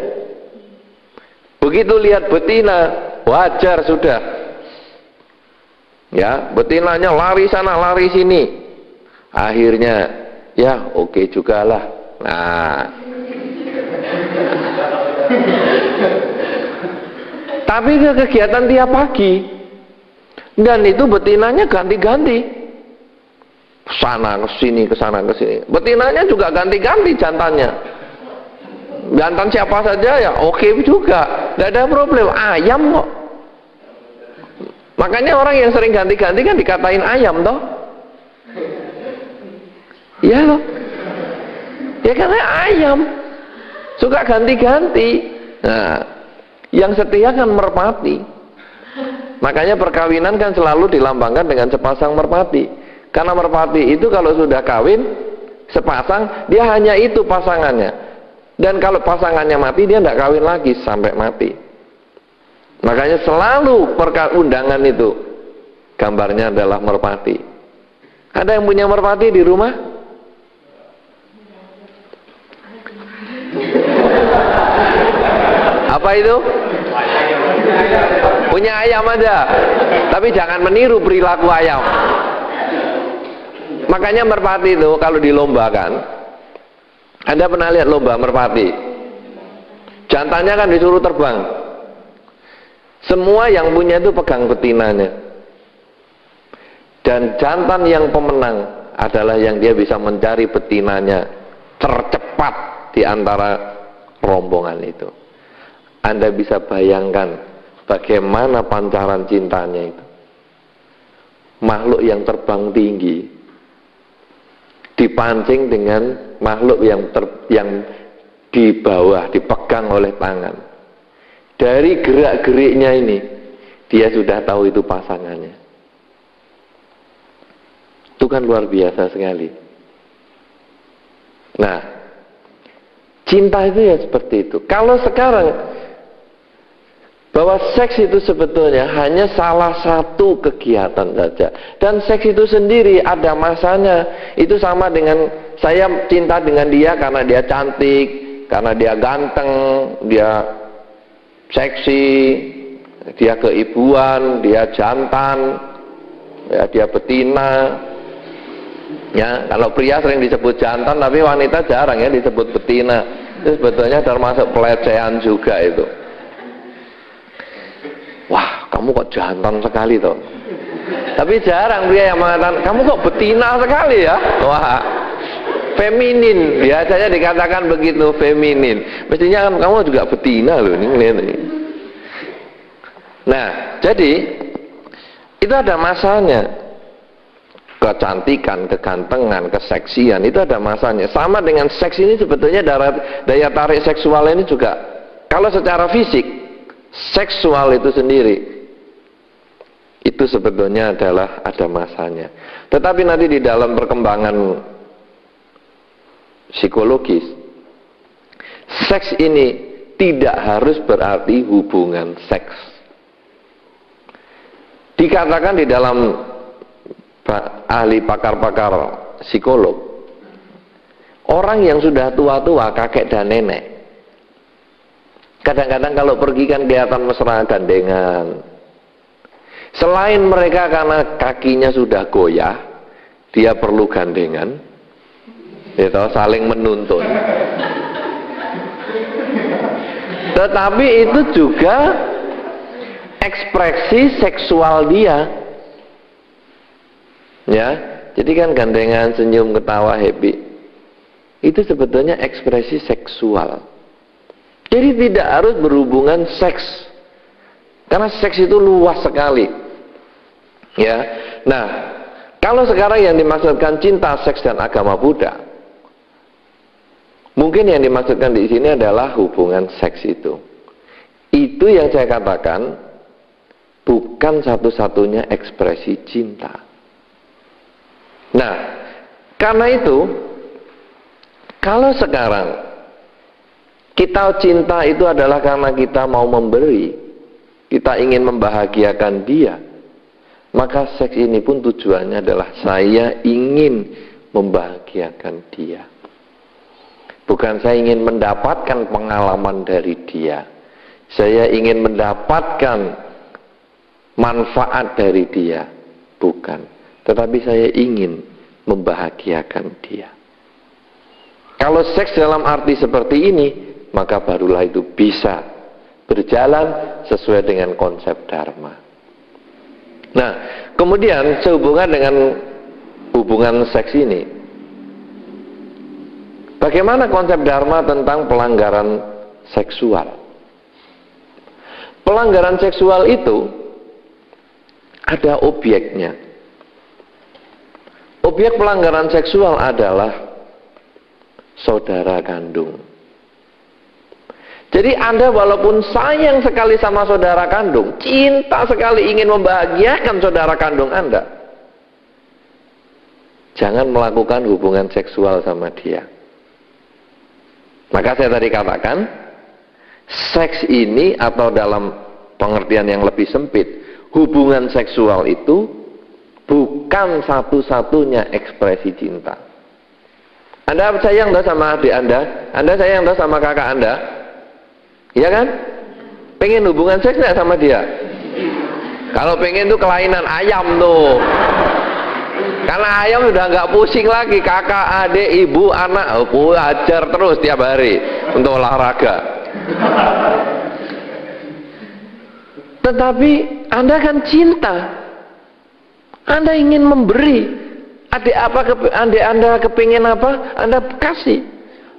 Begitu lihat betina, wajar sudah. Ya, betinanya lari sana, lari sini. Akhirnya, ya oke juga lah. Nah, tapi itu kegiatan tiap pagi. Dan itu betinanya ganti-ganti, sana ke sini, ke sana ke sini. Betinanya juga ganti-ganti jantannya. Jantan siapa saja ya oke juga, tidak ada problem. Ayam kok. Makanya orang yang sering ganti-ganti kan dikatain ayam toh. Iya loh. Ya karena ayam suka ganti-ganti. Nah, yang setia kan merpati. Makanya perkawinan kan selalu dilambangkan dengan sepasang merpati. Karena merpati itu kalau sudah kawin sepasang, dia hanya itu pasangannya. Dan kalau pasangannya mati, dia tidak kawin lagi sampai mati. Makanya selalu undangan itu gambarnya adalah merpati. Ada yang punya merpati di rumah? Apa itu? Punya ayam aja. Tapi jangan meniru perilaku ayam. Makanya merpati itu kalau dilombakan, Anda pernah lihat lomba merpati? Jantannya kan disuruh terbang. Semua yang punya itu pegang betinanya. Dan jantan yang pemenang adalah yang dia bisa mencari betinanya tercepat di antara rombongan itu. Anda bisa bayangkan bagaimana pancaran cintanya itu. Makhluk yang terbang tinggi dipancing dengan makhluk yang di bawah, dipegang oleh tangan. Dari gerak-geriknya ini, dia sudah tahu itu pasangannya. Itu kan luar biasa sekali. Nah, cinta itu ya seperti itu. Kalau sekarang, bahwa seks itu sebetulnya hanya salah satu kegiatan saja. Dan seks itu sendiri ada masanya. Itu sama dengan saya cinta dengan dia karena dia cantik, karena dia ganteng, dia seksi, dia keibuan, dia jantan, ya, dia betina. Ya, kalau pria sering disebut jantan, tapi wanita jarang ya disebut betina. Itu sebetulnya termasuk pelecehan juga itu. Wah, kamu kok jantan sekali toh. Tapi jarang pria yang mengatakan, kamu kok betina sekali ya. Wah, feminin, biasanya dikatakan begitu, feminin. Mestinya kan kamu juga betina loh, ini lihat ini. Nah, jadi itu ada masanya. Kecantikan, kegantengan, keseksian itu ada masanya. Sama dengan seks ini sebetulnya daya tarik seksual ini juga. Kalau secara fisik, seksual itu sendiri itu sebetulnya adalah ada masanya. Tetapi nanti di dalam perkembangan psikologis, seks ini tidak harus berarti hubungan seks. Dikatakan di dalam ahli pakar-pakar psikolog, orang yang sudah tua-tua, kakek dan nenek, kadang-kadang kalau pergi kan kelihatan mesra gandengan. Selain mereka karena kakinya sudah goyah, dia perlu gandengan, itu saling menuntun. Tetapi itu juga ekspresi seksual dia. Ya, jadi kan gandengan, senyum, ketawa, happy, itu sebetulnya ekspresi seksual. Jadi tidak harus berhubungan seks, karena seks itu luas sekali. Ya, nah kalau sekarang yang dimaksudkan cinta, seks dan agama Buddha, mungkin yang dimaksudkan di sini adalah hubungan seks itu. Itu yang saya katakan bukan satu-satunya ekspresi cinta. Nah, karena itu, kalau sekarang kita cinta itu adalah karena kita mau memberi, kita ingin membahagiakan dia, maka seks ini pun tujuannya adalah saya ingin membahagiakan dia. Bukan saya ingin mendapatkan pengalaman dari dia, saya ingin mendapatkan manfaat dari dia, bukan. Tetapi saya ingin membahagiakan dia. Kalau seks dalam arti seperti ini, maka barulah itu bisa berjalan sesuai dengan konsep Dharma. Nah, kemudian sehubungan dengan hubungan seks ini, bagaimana konsep Dharma tentang pelanggaran seksual? Pelanggaran seksual itu ada objeknya. Objek pelanggaran seksual adalah saudara kandung. Jadi Anda walaupun sayang sekali sama saudara kandung, cinta sekali ingin membahagiakan saudara kandung Anda, jangan melakukan hubungan seksual sama dia. Maka saya tadi katakan, seks ini atau dalam pengertian yang lebih sempit, hubungan seksual itu bukan satu-satunya ekspresi cinta. Anda sayang toh sama adik Anda sayang toh sama kakak Anda, iya kan? Pengen hubungan seks nggak sama dia? Kalau pengen tuh kelainan ayam tuh. Karena ayam sudah nggak pusing lagi, kakak, adik, ibu, anak, aku ajar terus tiap hari untuk olahraga. Tetapi Anda kan cinta, Anda ingin memberi. Adik Anda kepingin apa, Anda kasih.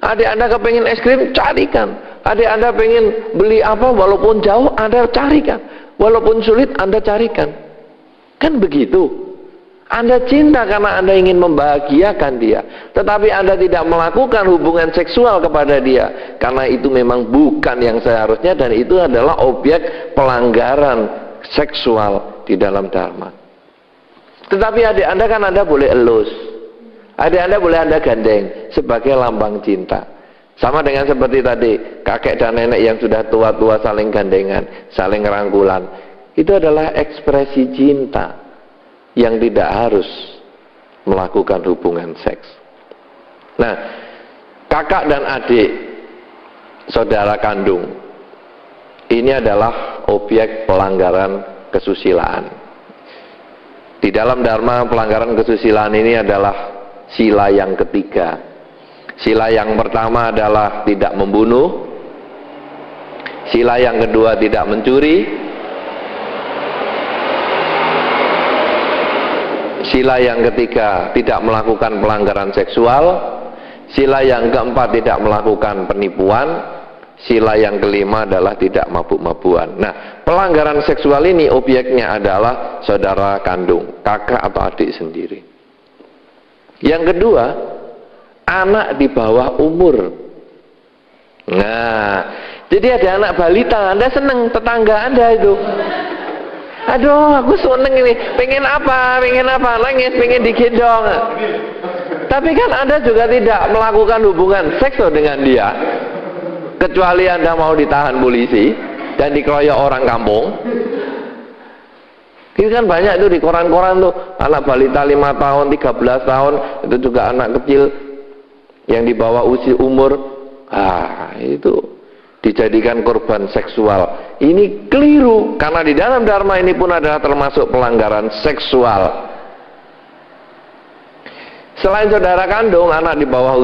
Adik Anda kepingin es krim, carikan. Adik Anda pengen beli apa, walaupun jauh Anda carikan, walaupun sulit Anda carikan. Kan begitu. Anda cinta karena Anda ingin membahagiakan dia, tetapi Anda tidak melakukan hubungan seksual kepada dia karena itu memang bukan yang seharusnya, dan itu adalah objek pelanggaran seksual di dalam Dharma. Tetapi adik Anda kan Anda boleh elus, adik Anda boleh Anda gandeng sebagai lambang cinta. Sama dengan seperti tadi, kakek dan nenek yang sudah tua-tua saling gandengan, saling rangkulan. Itu adalah ekspresi cinta yang tidak harus melakukan hubungan seks. Nah, kakak dan adik, saudara kandung, ini adalah objek pelanggaran kesusilaan. Di dalam Dharma, pelanggaran kesusilaan ini adalah sila yang ketiga. Sila yang pertama adalah tidak membunuh. Sila yang kedua tidak mencuri. Sila yang ketiga tidak melakukan pelanggaran seksual. Sila yang keempat tidak melakukan penipuan. Sila yang kelima adalah tidak mabuk-mabuan. Nah, pelanggaran seksual ini objeknya adalah saudara kandung, kakak atau adik sendiri. Yang kedua, anak di bawah umur. Nah, jadi ada anak balita, Anda seneng tetangga Anda itu. Aduh, aku seneng ini, pengen apa, nangis, pengen digendong. Tapi kan Anda juga tidak melakukan hubungan seks dengan dia, kecuali Anda mau ditahan polisi dan dikeroyok orang kampung. Itu kan banyak itu di koran-koran tuh, anak balita 5 tahun, 13 tahun, itu juga anak kecil yang di bawah usia umur, itu dijadikan korban seksual. Ini keliru, karena di dalam Dharma ini pun adalah termasuk pelanggaran seksual. Selain saudara kandung, anak di bawah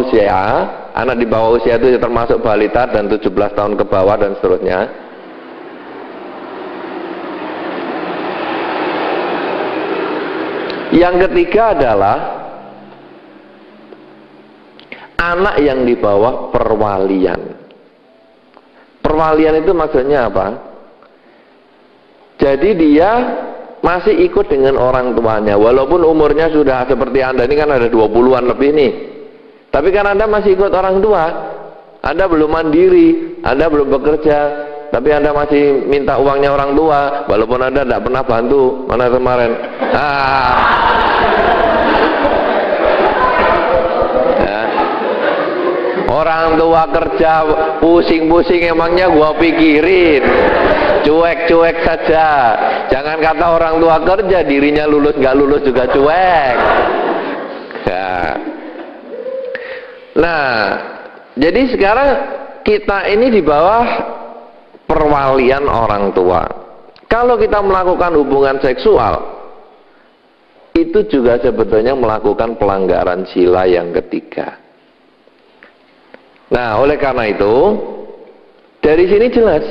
usia itu termasuk balita dan 17 tahun ke bawah dan seterusnya. Yang ketiga adalah anak yang di bawah perwalian. Perwalian itu maksudnya apa? Jadi dia masih ikut dengan orang tuanya, walaupun umurnya sudah seperti Anda ini kan ada 20-an lebih nih. Tapi kan Anda masih ikut orang tua. Anda belum mandiri, Anda belum bekerja, tapi Anda masih minta uangnya orang tua, walaupun Anda tidak pernah bantu. Mana kemarin? Orang tua kerja pusing-pusing, emangnya gua pikirin. Cuek-cuek saja. Jangan kata orang tua kerja, dirinya lulus nggak lulus juga cuek. Nah, jadi sekarang kita ini di bawah perwalian orang tua. Kalau kita melakukan hubungan seksual, itu juga sebetulnya melakukan pelanggaran sila yang ketiga. Nah, oleh karena itu, dari sini jelas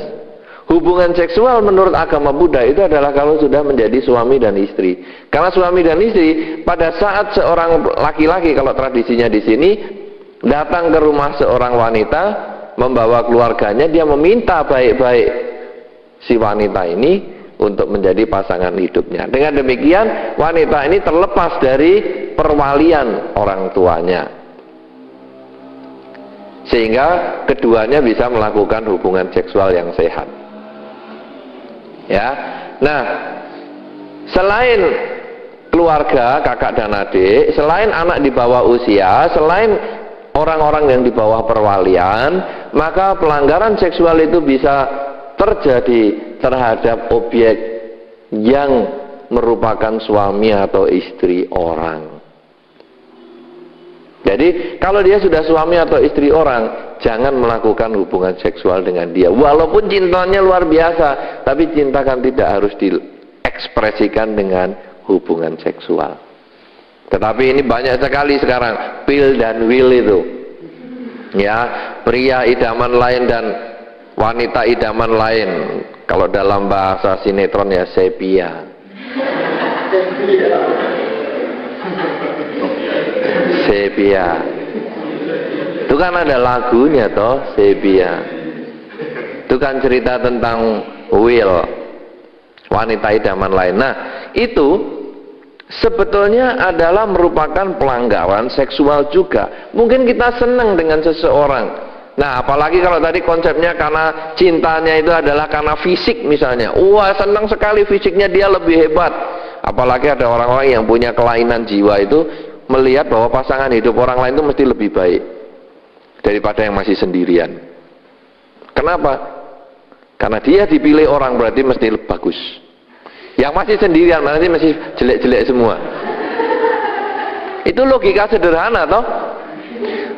Hubungan seksual menurut agama Buddha itu adalah kalau sudah menjadi suami dan istri. Karena suami dan istri, pada saat seorang laki-laki, kalau tradisinya di sini, datang ke rumah seorang wanita, membawa keluarganya, dia meminta baik-baik si wanita ini untuk menjadi pasangan hidupnya. Dengan demikian, wanita ini terlepas dari perwalian orang tuanya, sehingga keduanya bisa melakukan hubungan seksual yang sehat. Ya, nah, selain keluarga, kakak dan adik, selain anak di bawah usia, selain orang-orang yang di bawah perwalian, maka pelanggaran seksual itu bisa terjadi terhadap objek yang merupakan suami atau istri orang. Jadi kalau dia sudah suami atau istri orang, jangan melakukan hubungan seksual dengan dia. Walaupun cintanya luar biasa, tapi cinta kan tidak harus diekspresikan dengan hubungan seksual. Tetapi ini banyak sekali sekarang pil dan will itu. Ya, pria idaman lain dan wanita idaman lain. Kalau dalam bahasa sinetron ya sepia. Sepia. Itu kan ada lagunya toh, sepia. Itu kan cerita tentang will, wanita idaman lain. Nah, itu sebetulnya adalah merupakan pelanggaran seksual juga. Mungkin kita senang dengan seseorang. Nah, apalagi kalau tadi konsepnya karena cintanya itu adalah karena fisik misalnya. Wah, senang sekali fisiknya dia lebih hebat. Apalagi ada orang-orang yang punya kelainan jiwa itu melihat bahwa pasangan hidup orang lain itu mesti lebih baik daripada yang masih sendirian. Kenapa? Karena dia dipilih orang berarti mesti bagus. Yang masih sendirian nanti masih jelek-jelek semua. Itu logika sederhana toh.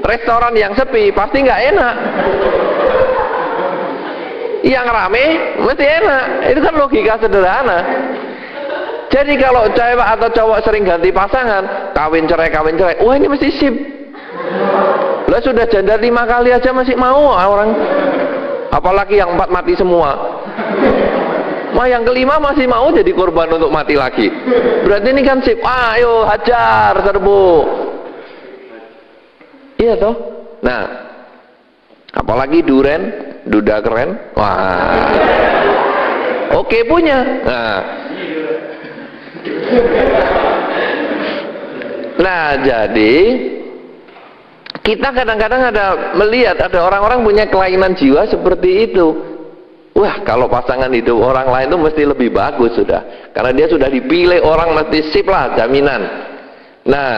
Restoran yang sepi pasti nggak enak. Yang rame mesti enak. Itu kan logika sederhana. Jadi kalau cewek atau cowok sering ganti pasangan, kawin cerai, wah ini mesti sip. Lah sudah janda 5 kali aja masih mau orang. Apalagi yang 4 mati semua. Wah yang kelima masih mau jadi korban untuk mati lagi. Berarti ini kan sip. Ayo hajar serbu. Iya toh. Nah, apalagi duren, duda keren. Wah. Oke punya. Nah, jadi kita kadang-kadang ada melihat ada orang-orang punya kelainan jiwa seperti itu. Wah, kalau pasangan hidup orang lain itu mesti lebih bagus sudah. Karena dia sudah dipilih orang mesti sip lah, jaminan. Nah,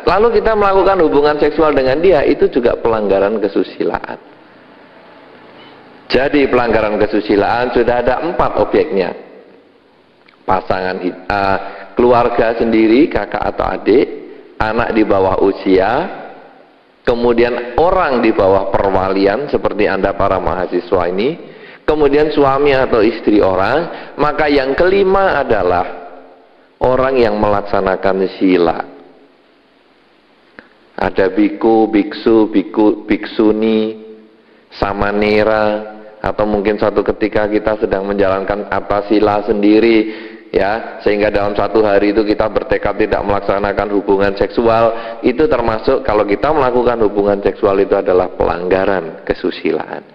lalu kita melakukan hubungan seksual dengan dia, itu juga pelanggaran kesusilaan. Jadi pelanggaran kesusilaan sudah ada 4 objeknya. Pasangan keluarga sendiri, kakak atau adik, anak di bawah usia, kemudian orang di bawah perwalian seperti Anda para mahasiswa ini, kemudian suami atau istri orang, maka yang kelima adalah orang yang melaksanakan sila. Ada biku, biksu, biksuni, samanera, atau mungkin suatu ketika kita sedang menjalankan atasila sendiri, ya, sehingga dalam satu hari itu kita bertekad tidak melaksanakan hubungan seksual. Itu termasuk kalau kita melakukan hubungan seksual itu adalah pelanggaran kesusilaan.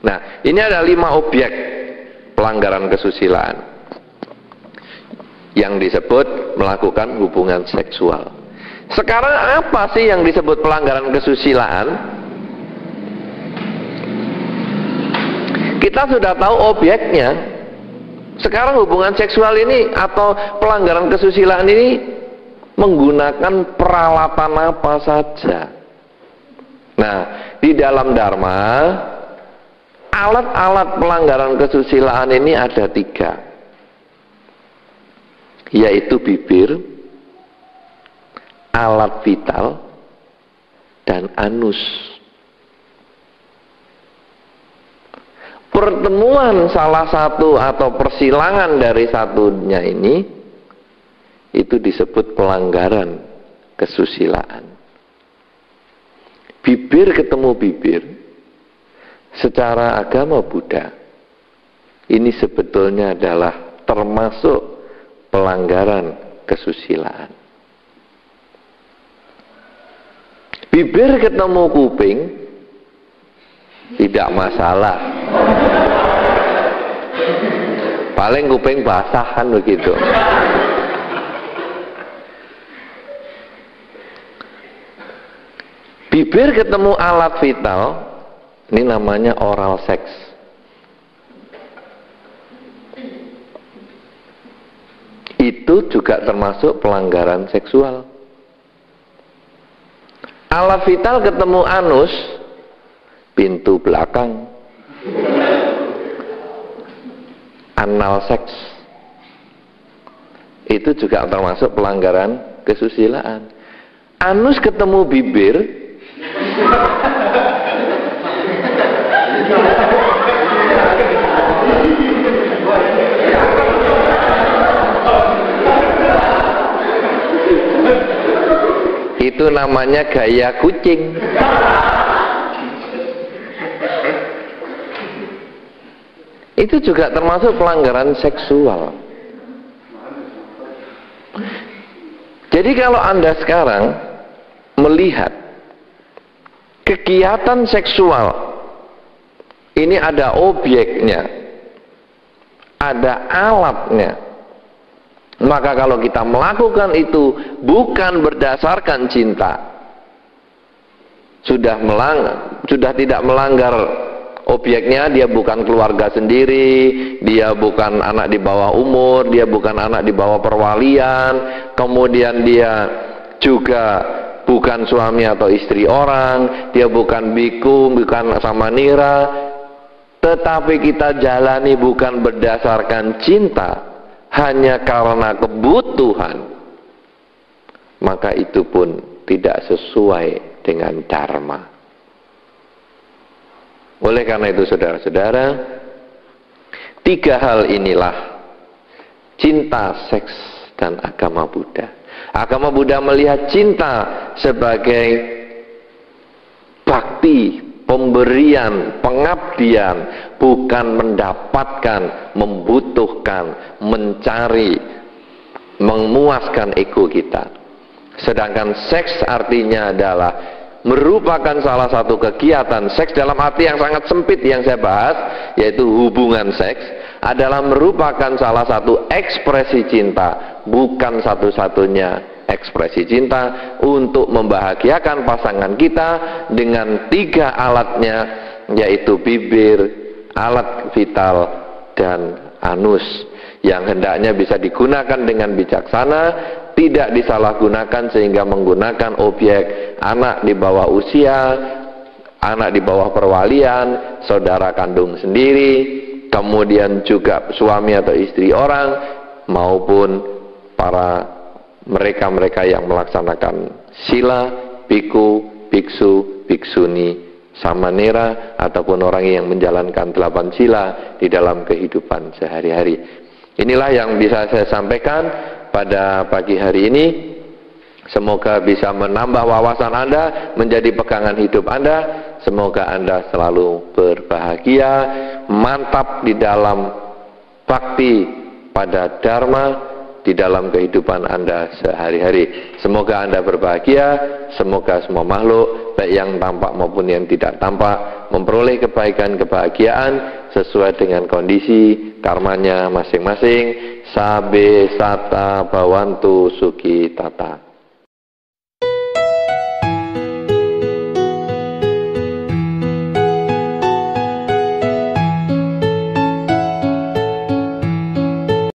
Nah, ini ada 5 objek pelanggaran kesusilaan yang disebut melakukan hubungan seksual. Sekarang apa sih yang disebut pelanggaran kesusilaan? Kita sudah tahu objeknya. Sekarang hubungan seksual ini atau pelanggaran kesusilaan ini menggunakan peralatan apa saja. Nah, di dalam Dharma, alat-alat pelanggaran kesusilaan ini ada 3, yaitu bibir, alat vital, dan anus. Pertemuan salah satu atau persilangan dari satunya ini itu disebut pelanggaran kesusilaan. Bibir ketemu bibir secara agama Buddha ini sebetulnya adalah termasuk pelanggaran kesusilaan. Bibir ketemu kuping tidak masalah, paling kuping basah kan begitu. Bibir ketemu alat vital, ini namanya oral seks. Itu juga termasuk pelanggaran seksual. Alat vital ketemu anus, pintu belakang, anal seks. Itu juga termasuk pelanggaran kesusilaan. Anus ketemu bibir, itu namanya gaya kucing. Itu juga termasuk pelanggaran seksual. Jadi kalau Anda sekarang melihat kegiatan seksual, ini ada objeknya, ada alatnya. Maka kalau kita melakukan itu bukan berdasarkan cinta, sudah tidak melanggar objeknya, dia bukan keluarga sendiri, dia bukan anak di bawah umur, dia bukan anak di bawah perwalian, kemudian dia juga bukan suami atau istri orang, dia bukan biku, bukan samanira, tetapi kita jalani bukan berdasarkan cinta, hanya karena kebutuhan, maka itu pun tidak sesuai dengan dharma. Oleh karena itu saudara-saudara, tiga hal inilah cinta, seks, dan agama Buddha. Agama Buddha melihat cinta sebagai bakti, pemberian, pengabdian, bukan mendapatkan, membutuhkan, mencari, memuaskan ego kita. Sedangkan seks artinya adalah merupakan salah satu kegiatan seks dalam arti yang sangat sempit yang saya bahas, yaitu hubungan seks, adalah merupakan salah satu ekspresi cinta, bukan satu-satunya ekspresi cinta, untuk membahagiakan pasangan kita dengan tiga alatnya, yaitu bibir, alat vital, dan anus, yang hendaknya bisa digunakan dengan bijaksana, tidak disalahgunakan sehingga menggunakan objek anak di bawah usia, anak di bawah perwalian, saudara kandung sendiri, kemudian juga suami atau istri orang, maupun para mereka-mereka yang melaksanakan sila, biku, biksu, biksuni, samanera, ataupun orang yang menjalankan 8 sila di dalam kehidupan sehari-hari. Inilah yang bisa saya sampaikan pada pagi hari ini. Semoga bisa menambah wawasan Anda, menjadi pegangan hidup Anda. Semoga Anda selalu berbahagia, mantap di dalam bakti pada dharma, di dalam kehidupan Anda sehari-hari. Semoga Anda berbahagia, semoga semua makhluk, baik yang tampak maupun yang tidak tampak, memperoleh kebaikan, kebahagiaan sesuai dengan kondisi karmanya masing-masing. Sabe sata bawantu suki tata.